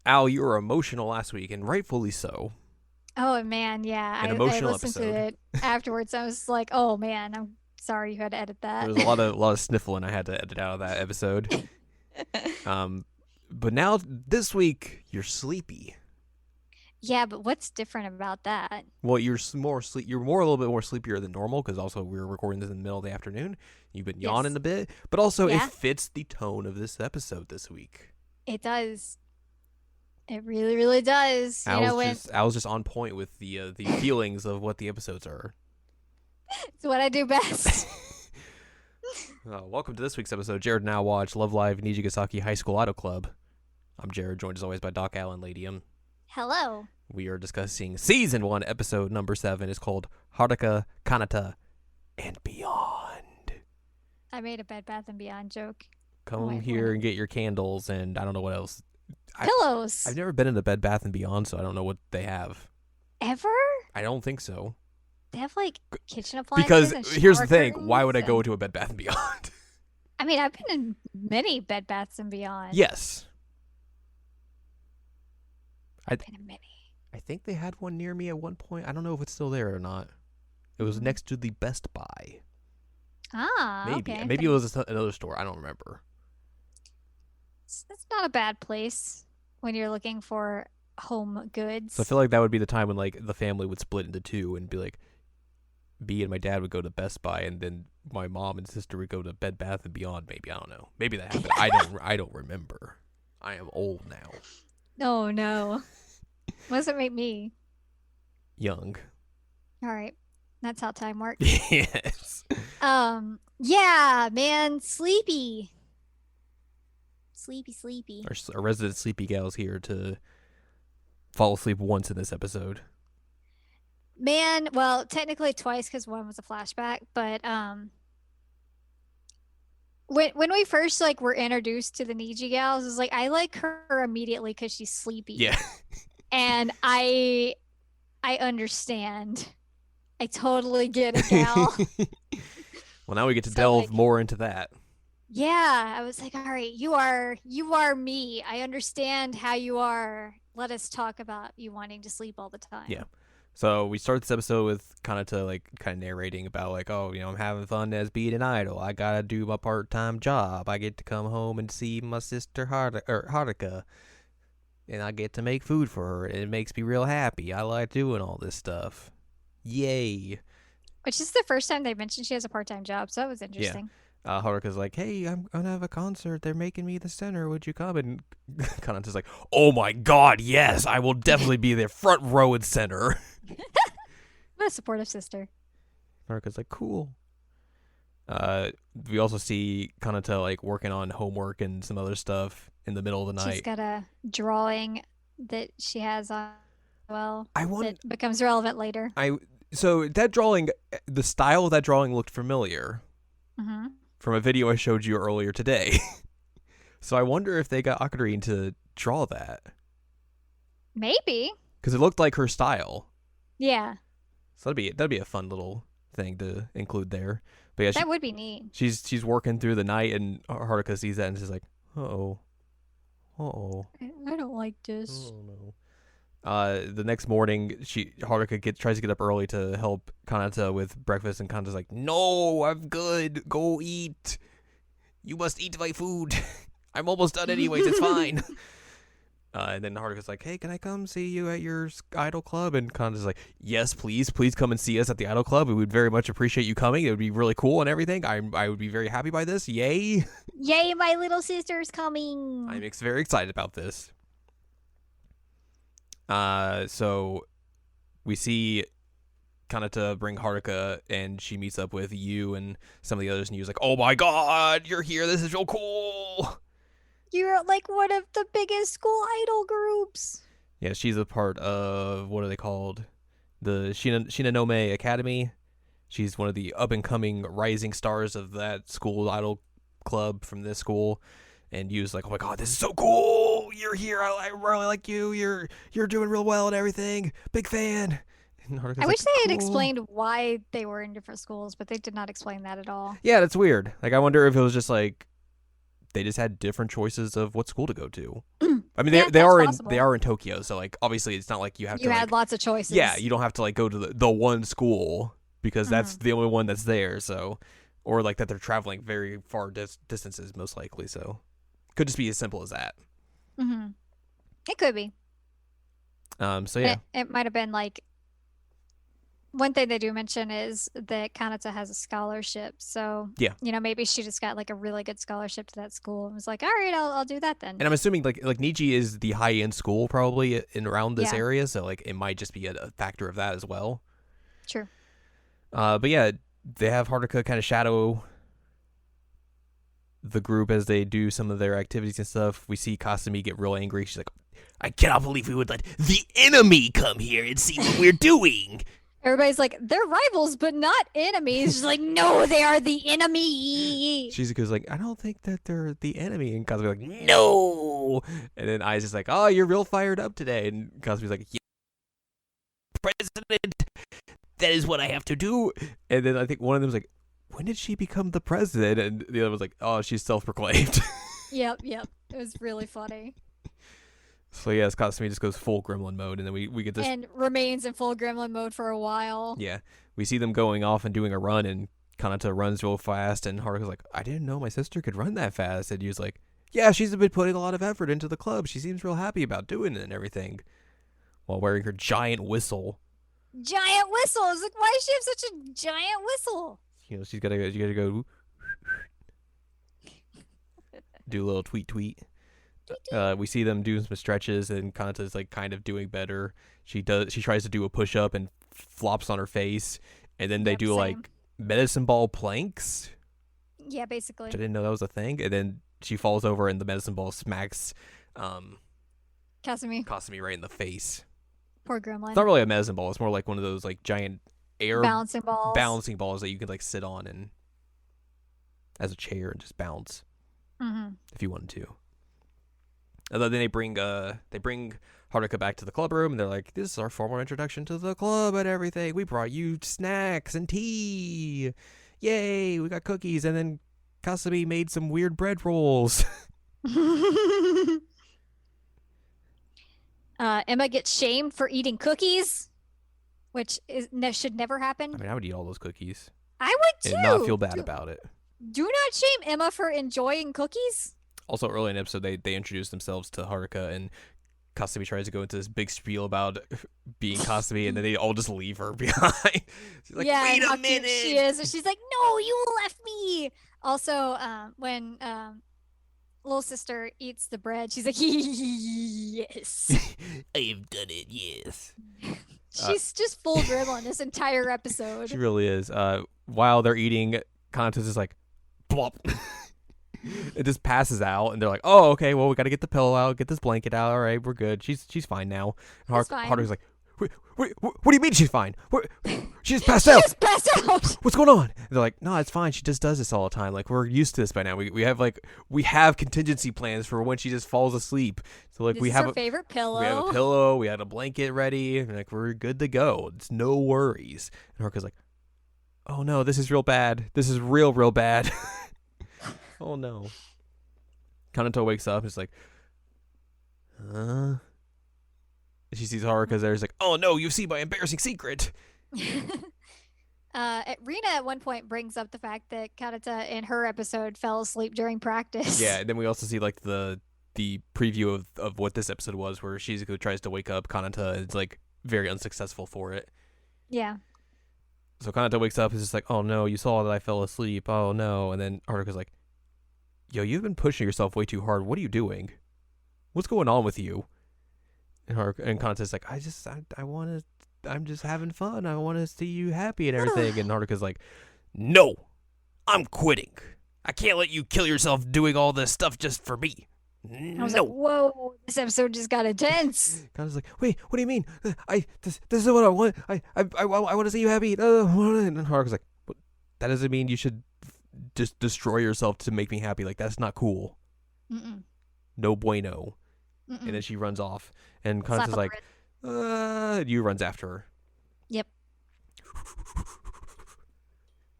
Al, you were emotional last week, and rightfully so. Oh man, yeah. An I emotional listened to episode. it afterwards. I was like, oh man, I'm sorry you had to edit There that. was a lot of sniffling I had to edit out of that episode. Um, but now this week you're sleepy. Yeah, but what's different about that? Well, more sleep. You're more a little bit more sleepier than normal because also we were recording this in the middle of the afternoon. You've been yawning Yes. a bit, but also it Yeah, fits the tone of this episode this week. it does. It really, really does. I was just on point with the feelings of what the episodes are. It's what I do best. Welcome to this week's episode. Jared now watch Love Live Nijigasaki High School Idol Club. I'm Jared, joined as always by Doc Allen Ladium. Hello. We are discussing season 1, episode number 7. It's called Haruka, Kanata, and Beyond. I made a Bed Bath and Beyond joke. Come here and get your candles, and I don't know what else. Pillows. I've never been in a Bed Bath and Beyond, so I don't know what they have. Ever? I don't think so. They have like kitchen Because appliances and here's the shower thing: why would I curtains go and to a Bed Bath and Beyond? I mean, I've been in many Bed Baths and Beyond. Yes, I Been in many. I think they had one near me at one point. I don't know if it's still there or not. It was next to the Best Buy. Maybe. Okay. Maybe it was another store. I don't remember. It's not a bad place when you're looking for home goods. So I feel like that would be the time when like the family would split into two and be like, B and my dad would go to Best Buy, and then my mom and sister would go to Bed Bath and Beyond. Maybe I don't know. Maybe that happened. I don't remember. I am old now. Oh no. What does it make me? Young. All right. That's how time works. Yes. Yeah, man, sleepy. Sleepy, sleepy. Our resident sleepy gal's here to fall asleep once in this episode. Man, well, technically twice because one was a flashback, but when we first like were introduced to the Niji gals, it's like I like her immediately because she's sleepy. Yeah. And I understand. I totally get it, gal. Well, now we get to So, delve like, more into that. yeah, I was like, all right, you are me. I understand how you are. Let us talk about you wanting to sleep all the time. Yeah. So we start this episode with Kanata like kind of narrating about like, oh, I'm having fun as being an idol. I gotta do my part-time job. I get to come home and see my sister Haruka, and I get to make food for her. And it makes me real happy. I like doing all this stuff. Yay! Which is the first time they mentioned she has a part-time job, so that was Yeah. interesting. Haruka's like, hey, I'm gonna have a concert. They're making me the center. Would you come? And Kanata's like, oh my god, yes, I will definitely be there, front row and center. What a supportive sister. Haruka's like, cool. We also see Kanata like working on homework and some other stuff in the middle of the She's night. got a drawing that she has on well I want that becomes relevant later. so that drawing, the style of that drawing looked familiar Mm-hmm. from a video I showed you earlier today. So I wonder if they got Ocarine to draw that Maybe. because it looked like her style. Yeah, So that'd be a fun little thing to include there. But yeah, that would be neat. she's working through the night, and Haruka sees that and she's like, uh oh. I don't like this. Oh no. The next morning, Haruka tries to get up early to help Kanata with breakfast, and Kanata's like, "No, I'm good. Go eat. You must eat my food. I'm almost done anyways. It's fine." And then Haruka's like, "Hey, can I come see you at your idol club?" And Kanata's like, "Yes, please come and see us at the idol club. We would very much appreciate you coming. It would be really cool and everything. I would be very happy by this. Yay!" Yay, my little sister's coming. I'm very excited about this. So we see Kanata bring Haruka, and she meets up with Yu and some of the others, and Yu's like, "Oh my god, you're here! This is real cool!" You're like one of the biggest school idol groups. Yeah, she's a part of, what are they called? The Shinonome Academy. She's one of the up-and-coming rising stars of that school idol club from this school. And Yu's like, "Oh my god, this is so cool! You're here. I really like you. You're doing real well and everything. Big fan." And Haruka's I like, wish they had "Cool." explained why they were in different schools, but they did not explain that at all. Yeah, that's weird. Like, I wonder if it was just like they just had different choices of what school to go to. I mean, Yeah, they that's are possible. in Tokyo, so like obviously it's not like you have You to had like lots of yeah, choices. you don't have to like go to the one school because that's Mm-hmm. the only one that's there. So, or like that they're traveling very far distances most likely. So, could just be as simple as that. Mm-hmm. It could be. So And yeah, it might have been like one thing they do mention is that Kanata has a scholarship. So, yeah, maybe she just got like a really good scholarship to that school and was like, all right, I'll do that then. and I'm assuming like Niji is the high end school probably in around this Yeah, area, so like it might just be a factor of that as well. true. But yeah, they have Haruka kind of shadow the group as they do some of their activities and stuff. We see Kasumi get real angry. She's like, I cannot believe we would let the enemy come here and see what we're doing. Everybody's like, they're rivals, but not enemies. She's like, no, they are the enemy. Shizuka's like, I don't think that they're the enemy. And Kasumi's like, no. And then Ai's just like, oh, you're real fired up today. And Kasumi's like, yeah, president, that is what I have to do. And then I think one of them's like, when did she become the president? And the other was like, oh, she's self-proclaimed. Yep. It was really funny. So yes, Kasumi just goes full gremlin mode. And then we get this. And remains in full gremlin mode for a while. Yeah, we see them going off and doing a run. And Kanata runs real fast. And Haruka's like, I didn't know my sister could run that fast. And he was like, yeah, she's been putting a lot of effort into the club. She seems real happy about doing it and everything. While wearing her giant whistle. Giant whistle. I was like, why does she have such a giant whistle? You know, you gotta go do a little tweet. We see them doing some stretches, and Kanata's like kind of doing better. She tries to do a push up and flops on her face, and then they Yep, do same. like medicine ball planks, Yeah, which I basically. didn't know that was a thing. And then she falls over, and the medicine ball smacks Kasumi. Kasumi right in the face. Poor It's gremlin. not really a medicine ball; it's more like one of those like giant air Bouncing balls. balancing balls that you can like sit on and as a chair and just bounce Mm-hmm. if you wanted to. And then they bring Haruka back to the club room, and they're like, "This is our formal introduction to the club and everything. We brought you snacks and tea. Yay! We got cookies, and then Kasumi made some weird bread rolls." Emma gets shamed for eating cookies, which should never I happen. mean, I would eat all those cookies I would and not too. feel bad about it. Do not shame Emma for enjoying cookies. Also, early in the episode, they introduced themselves to Haruka, and Kasumi tries to go into this big spiel about being Kasumi, and then they all just leave her behind. She's like, Yeah, "Wait and a how cute minute!" she is. And she's like, "No, you left me." Also, when little sister eats the bread, she's like, "Yes." I've done it. Yes. She's just full gremlin this entire episode. She really is. While they're eating, Kanata's just like, blop. It just passes out, and they're like, "Oh, okay. Well, we got to get the pillow out, get this blanket out. All right, we're good. She's fine now." And She's fine. Haruka's like, wait, what do you mean she's fine? She just passed She out. just passed out. What's going on?" And they're like, "No, it's fine. She just does this all the time. Like we're used to this by now. We have contingency plans for when she just falls asleep. So like This we is have her favorite pillow. we have a pillow, we had a blanket ready, and like we're good to go. It's no worries." And Haruka's like, "Oh no, this is real bad. This is real bad." Oh no. Kanata wakes up and is like, huh? She sees Haruka there. She's like, "Oh no, you see my embarrassing secret." Rina at one point brings up the fact that Kanata in her episode fell asleep during practice. Yeah, and then we also see like the preview of what this episode was, where Shizuku tries to wake up Kanata and is like very unsuccessful for it. Yeah. So Kanata wakes up and is just like, "Oh no, you saw that I fell asleep. Oh no." And then Haruka's like, "Yo, you've been pushing yourself way too hard. What are you doing? What's going on with you?" And Kanata's like, I want to, I'm just having fun. I want to see you happy and everything." And Haruka's like, "No, I'm quitting. I can't let you kill yourself doing all this stuff just for me. I was like, No." whoa, this episode just got intense. Kanata's like, "Wait, what do you mean? This is what I want. I want to see you happy." And Haruka's like, "But that doesn't mean you should just destroy yourself to make me happy. Like that's not cool. Mm-mm. No bueno." Mm-mm. And then she runs off, and Slap Kanata's on the like, wrist. you runs after her. Yep.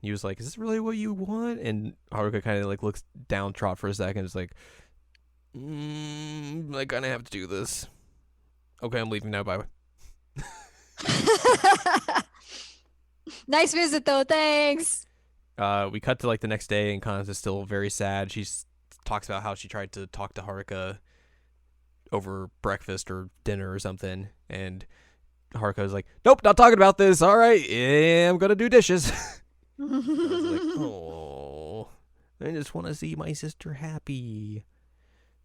He was like, "Is this really what you want?" And Haruka kind of like looks downtrodden for a second. It's like, I kind of have to do this. Okay, I'm leaving now. Bye. Nice visit though. Thanks. We cut to like the next day, and Kanata's still very sad. She talks about how she tried to talk to Haruka over breakfast or dinner or something, and Haruka's like, "Nope, not talking about this. All right, yeah, I'm gonna do dishes." I was like, "Oh, I just want to see my sister happy."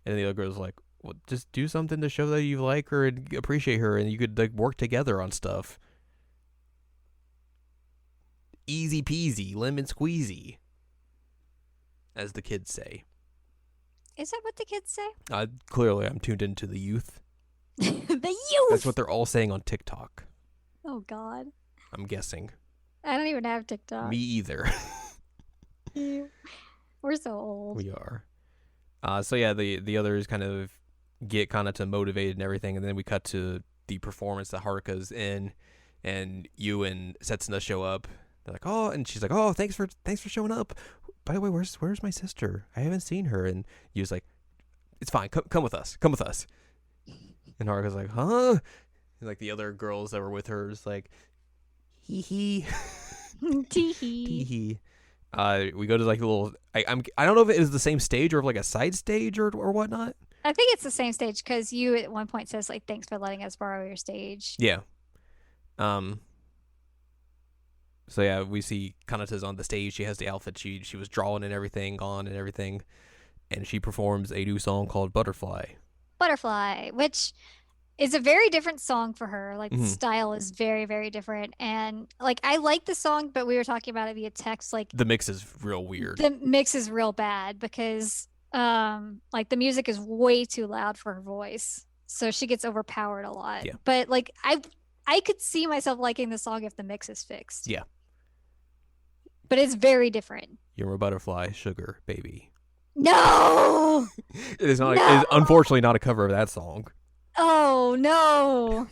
And the other girl's like, "Well, just do something to show that you like her and appreciate her, and you could like work together on stuff." Easy peasy, lemon squeezy, as the kids say. Is that what the kids say? Clearly, I'm tuned into the youth. The youth. That's what they're all saying on TikTok. Oh God. I'm guessing. I don't even have TikTok. Me either. We're so old. We are. So yeah, the others kind of get Kanata motivated and everything, and then we cut to the performance that Haruka's in, and Yu and Setsuna show up. They're like, "Oh," and she's like, "Oh, thanks for showing up. By the way, where's my sister? I haven't seen her." And Yu's like, "It's fine. Come with us. Come with us." And Haruka's like, "Huh?" And like the other girls that were with her is like, "Hee hee." Tee Tee hee. hee. We go to like a little. I don't know if it is the same stage or like a side stage or whatnot. I think it's the same stage because you at one point says like, "Thanks for letting us borrow your stage." Yeah. So yeah, we see Kanata's on the stage. She has the outfit she was drawing and everything on and everything, and she performs a new song called Butterfly. Butterfly, which is a very different song for her. Like the Mhm. style is very, very different. And like I like the song, but we were talking about it via text. Like The mix is real weird. the mix is real bad because like the music is way too loud for her voice. So she gets overpowered a lot. Yeah. But like I could see myself liking the song if the mix is fixed. Yeah. But it's very different. You're a butterfly, sugar baby. No. It is not. No! It is unfortunately not a cover of that song. Oh no.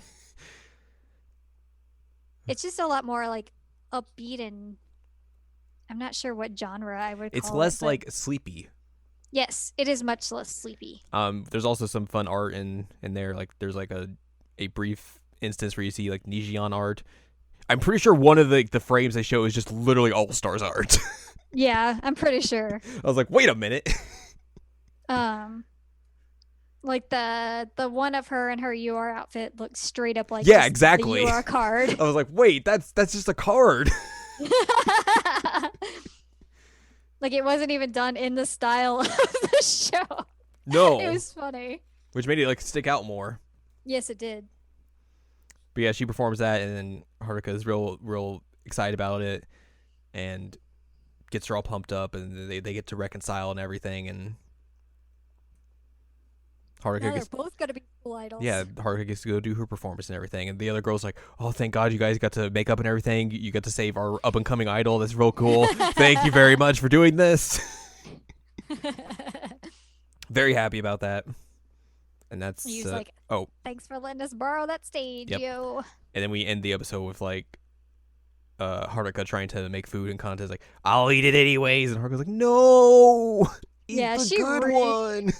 It's just a lot more like upbeat and I'm not sure what genre I would call It's it. less but like sleepy. yes, it is much less sleepy. There's also some fun art in there. Like there's like a brief instance where you see like Nijian art. I'm pretty sure one of the frames they show is just literally All Stars art. Yeah, I'm pretty sure. I was like, wait a minute. Like the one of her in her UR outfit looks straight up like Yeah, just exactly. the UR card. I was like, wait, that's just a card. Like it wasn't even done in the style of the show. No. It was funny. Which made it like stick out more. Yes, it did. But yeah, she performs that, and then Haruka is real excited about it, and gets her all pumped up, and they get to reconcile and everything, and Haruka Now they're gets both gonna be school idols. yeah, Haruka gets to go do her performance and everything, and the other girl's like, "Oh, thank God you guys got to make up and everything. You got to save our up and coming idol. That's real cool. Thank you very much for doing this." Very happy about that. And that's He's like, oh, thanks for letting us borrow that stage, Yep. yo. and then we end the episode with like Haruka trying to make food, and Kanata's like, "I'll eat it anyways," and Haruka's like, "No, eat Yeah, the she good one."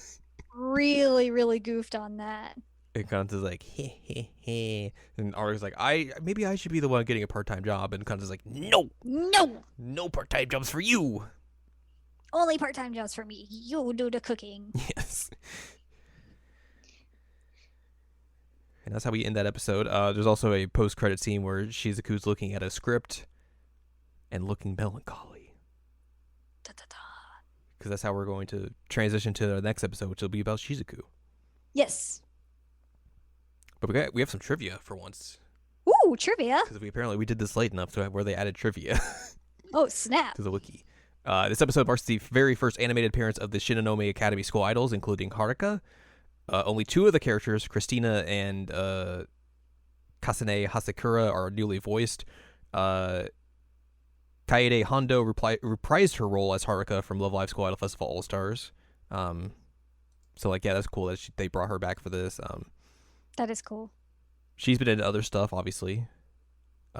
Really, really goofed on that. And Kanata's like, "Heh heh heh," and Haruka's like, maybe I should be the one getting a part-time job," and Kanata's like, "No, No, part-time jobs for you." only part-time jobs for me. You do the cooking. Yes. And that's how we end that episode. There's also a post-credit scene where Shizuku's looking at a script and looking melancholy. Da-da-da. Because that's how we're going to transition to the next episode, which will be about Shizuku. Yes. But we have some trivia for once. Ooh, trivia. Because we did this late enough to where they added trivia Oh, snap. to the wiki. This episode marks the very first animated appearance of the Shinonome Academy School Idols, including Haruka. Only two of the characters, Christina and Kasane Hasakura, are newly voiced. Kaede Hondo reprised her role as Haruka from Love Live School Idol Festival All Stars. So like, yeah, that's cool that they brought her back for this. That is cool. She's been in other stuff, obviously.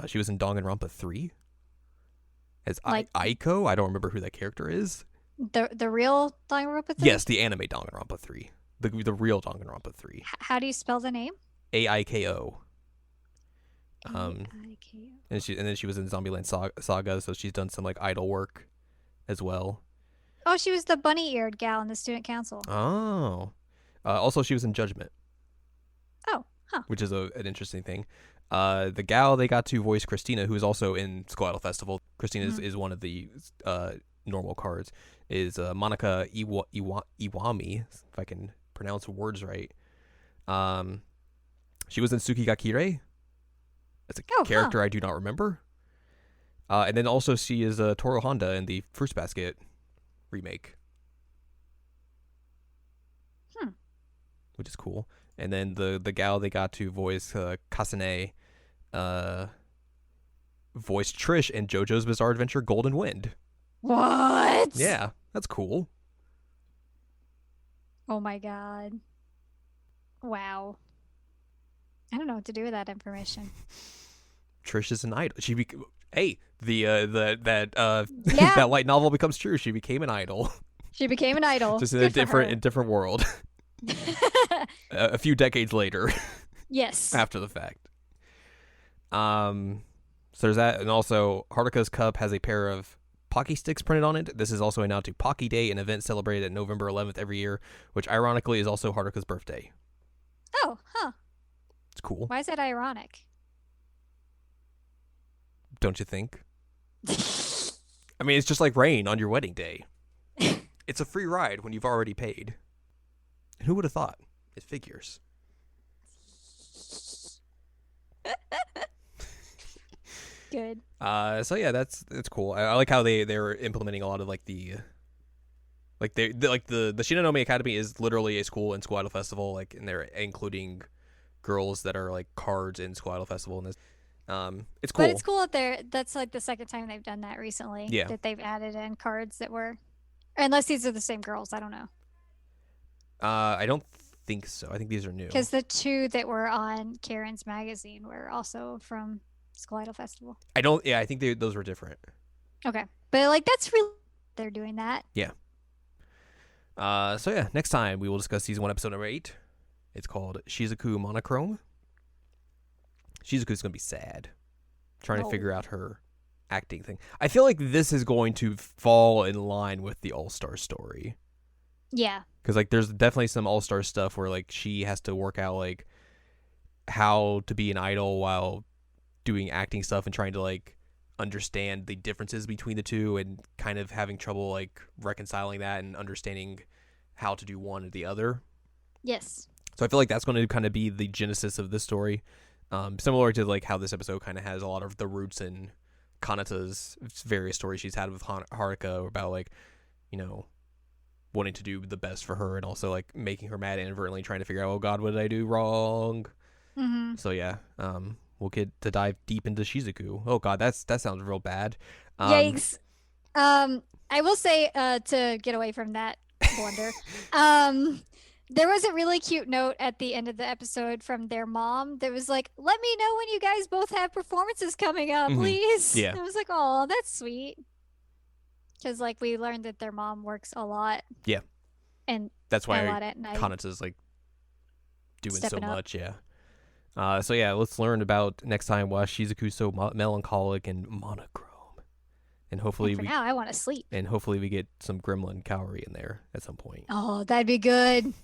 She was in Danganronpa 3 as Like- Aiko. I don't remember who that character is. The real Danganronpa 3? Yes, the anime Danganronpa 3. The real Danganronpa 3. How do you spell the name? Aiko. Um, Aiko. and then she was in Zombieland Saga, so she's done some like idol work as well. Oh, she was the bunny-eared gal in the student council. Oh. Also, she was in Judgment, Oh, huh. which is an interesting thing. The gal they got to voice Christina, who is also in School Idol Festival. Christina is one of the normal cards. Is Monica Iwami, if I can pronounce words right. She was in Tsukigakure. That's a character I do not remember. And then also she is Toru Honda in the Fruits Basket remake. Which is cool. And then the gal they got to voice Kasane voiced Trish in JoJo's Bizarre Adventure Golden Wind. What? Yeah, that's cool. Oh my god. Wow. I don't know what to do with that information. Trish is an idol. Hey, that Yeah. that light novel becomes true. She became an idol. She became an idol. Just in a different world. A few decades later. Yes. After the fact. So there's that, and also Haruka's cup has a pair of Pocky sticks printed on it. This is also announced to Pocky Day, an event celebrated at November 11th every year, which ironically is also Haruka's birthday. Oh, huh. It's cool. Why is that ironic? Don't you think? I mean, it's just like rain on your wedding day. It's a free ride when you've already paid. And who would have thought? It figures. Good. So yeah, that's cool. I like how they're implementing a lot of like the Shinonome Academy is literally a school in School Idol Festival, like, and they're including girls that are like cards in School Idol Festival, and this, it's cool. But it's cool that that's like the second time they've done that recently. Yeah. That they've added in cards that were, unless these are the same girls, I don't know. I don't think so. I think these are new. Because the two that were on Karen's magazine were also from School Idol Festival. I think those were different. Okay, but like that's really they're doing that. Yeah. So yeah, next time we will discuss season 1, episode number 8. It's called Shizuku Monochrome. Shizuku's gonna be sad, trying to figure out her acting thing. I feel like this is going to fall in line with the All-Star story. Yeah. Because like there's definitely some All-Star stuff where like she has to work out like how to be an idol while doing acting stuff and trying to like understand the differences between the two and kind of having trouble like reconciling that and understanding how to do one or the other. Yes. So I feel like that's going to kind of be the genesis of this story. Similar to like how this episode kind of has a lot of the roots in Kanata's various stories she's had with Haruka about like, you know, wanting to do the best for her and also like making her mad inadvertently trying to figure out, oh God, what did I do wrong? Mm-hmm. So yeah, we'll get to dive deep into Shizuku. Oh God, that sounds real bad. Yikes. I will say, to get away from that blunder, there was a really cute note at the end of the episode from their mom that was like, let me know when you guys both have performances coming up, please. Yeah. I was like, oh, that's sweet. Because like we learned that their mom works a lot. Yeah. And that's why a lot at night. Kanata's like doing Stepping so up. much. Yeah. So yeah, let's learn about next time why Shizuku's so melancholic and monochrome. And hopefully now I want to sleep. And hopefully we get some Gremlin Cowrie in there at some point. Oh, that'd be good.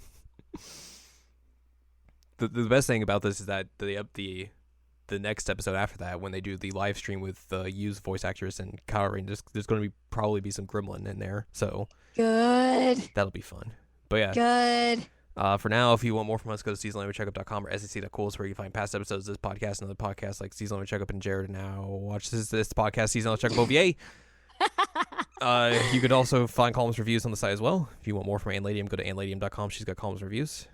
The best thing about this is that the next episode after that, when they do the live stream with Yu's voice actress and Cowrie, there's going to probably be some Gremlin in there. So good. That'll be fun. But yeah. Good. For now, if you want more from us, go to seasonlanguagecheckup.com or sec.cool. It's where you can find past episodes of this podcast and other podcasts like Season Language Checkup and Jared. Now watch this podcast, Season Language Checkup OVA. You could also find columns reviews on the site as well. If you want more from Ann Ladium, go to annladium.com. She's got columns reviews.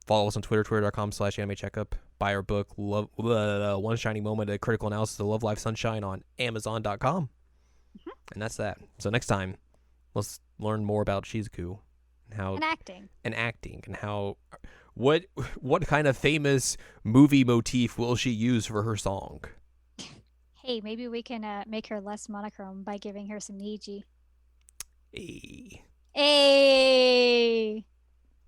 Follow us on Twitter, twitter.com/animecheckup. Buy our book, One Shining Moment, a critical analysis of Love Life Sunshine on amazon.com. And that's that. So next time, let's learn more about Shizuku. And acting and how what kind of famous movie motif will she use for her song? Hey, maybe we can make her less monochrome by giving her some Niji. Hey.